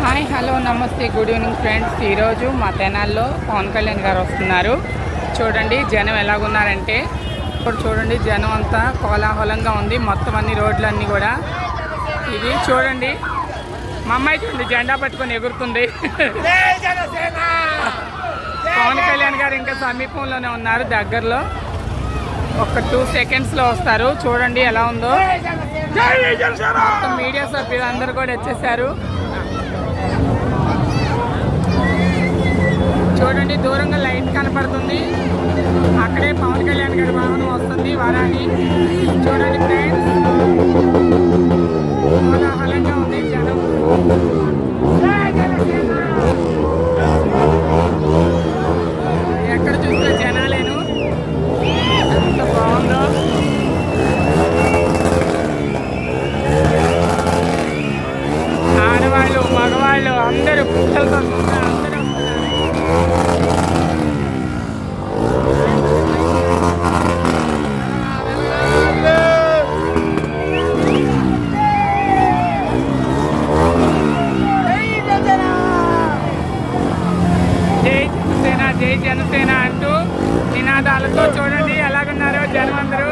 Hi hello నమస్తే good evening friends. ఈరోజు మా తెనాల్లో పవన్ కళ్యాణ్ గారు వస్తున్నారు. చూడండి జనం ఎలాగున్నారంటే, ఇప్పుడు చూడండి జనం అంతా కోలాహలంగా ఉంది. మొత్తం అన్ని రోడ్లన్నీ కూడా ఇది చూడండి. మా అమ్మాయి చూడండి జెండా పట్టుకొని ఎగురుతుంది. పవన్ కళ్యాణ్ గారు ఇంకా సమీపంలోనే ఉన్నారు, దగ్గరలో ఒక 2 సెకండ్స్లో వస్తారు. చూడండి ఎలా ఉందో. మొత్తం మీడియా సభ్యులు అందరూ కూడా వచ్చేసారు. చూడండి దూరంగా లైట్ కనపడుతుంది, అక్కడే పవన్ కళ్యాణ్ గారి వాహనం వస్తుంది వారాహి. చూడండి ఫ్రెండ్స్, కోలాహలంగా ఉంది జనం. ఎక్కడ చూస్తే జనాలేను, ఎంత బాగుందో. ఆడవాళ్ళు మగవాళ్ళు అందరూ పిల్లలతో అందరూ జై జనసేన అంటూ నినాదాలతో చూడండి ఎలాగున్నారో జనం అందరూ.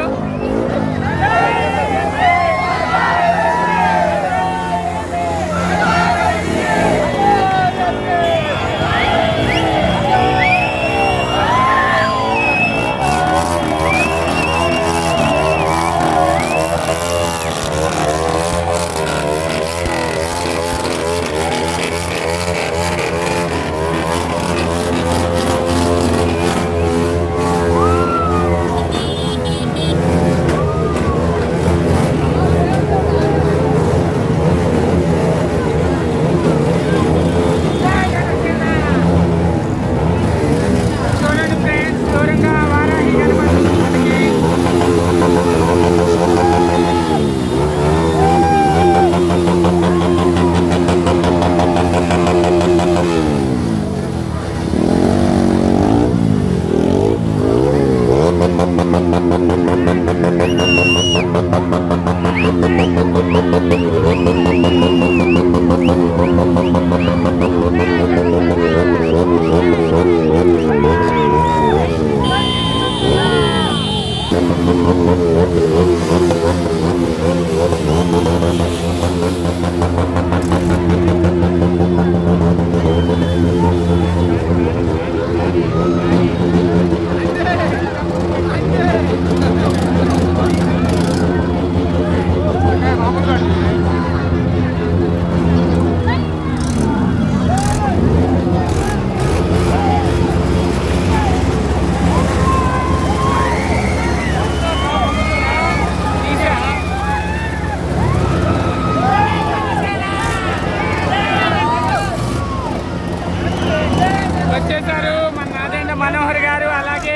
వచ్చేసారు మన నాదెండ్ల మనోహర్ గారు, అలాగే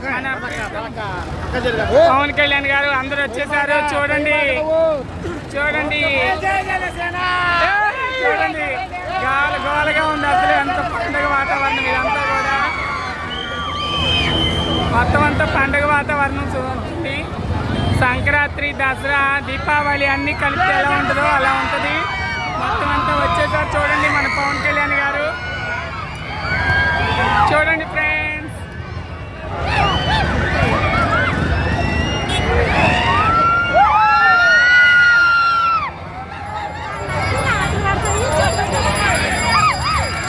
మన పవన్ కళ్యాణ్ గారు అందరూ వచ్చేసారు. చూడండి చూడండి చూడండి గోలగా ఉంది అసలు. ఎంత పండుగ వాతావరణం ఇదంతా కూడా, మొత్తం అంతా పండుగ వాతావరణం చూడండి. సంక్రాంతి, దసరా, దీపావళి అన్నీ కలిపి ఎలా ఉంటుందో అలా ఉంటుంది. మొత్తం అంతా వచ్చేసారు. చూడండి మన పవన్ కళ్యాణ్ గారు. చూడండి ఫ్రెండ్స్,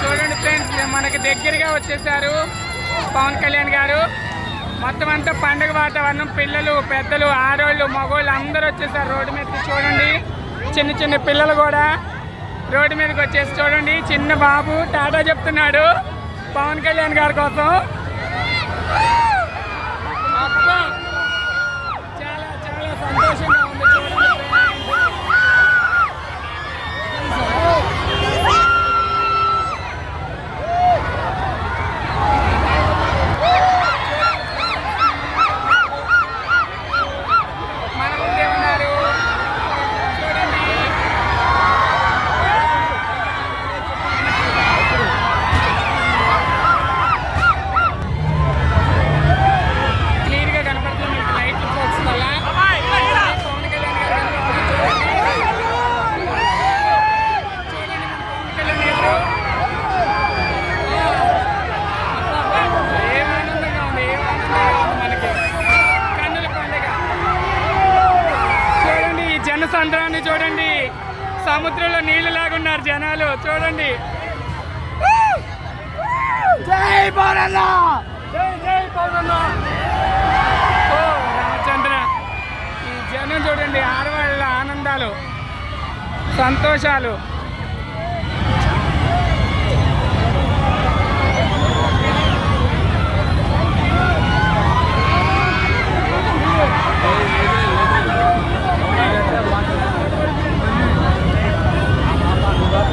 చూడండి ఫ్రెండ్స్ మనకి దగ్గరగా వచ్చేసారు పవన్ కళ్యాణ్ గారు. మొత్తం అంతా పండుగ వాతావరణం. పిల్లలు, పెద్దలు, ఆడవాళ్ళు, మగవాళ్ళు అందరూ వచ్చేసారు రోడ్డు మీదకి. చూడండి చిన్న చిన్న పిల్లలు కూడా రోడ్డు మీదకి వచ్చేసి చూడండి. చిన్న బాబు టాటా చెప్తున్నాడు పవన్ కళ్యాణ్ గారి కోసం. చాలా చాలా సంతోషంగా ఉంది. చూడండి మన ముందే ఉన్నారు. చూడండి క్లియర్గా కనపడుతుంది లైట్ ఫోక్స్ వల్ల. సంద్రాన్ని చూడండి, సముద్రంలో నీళ్లు లాగున్నారు జనాలు చూడండి. జై పౌరన్న, జై జై పౌరన్న. ఓ రామచంద్ర, ఈ జనం చూడండి, ఆడవాళ్ళ ఆనందాలు, సంతోషాలు.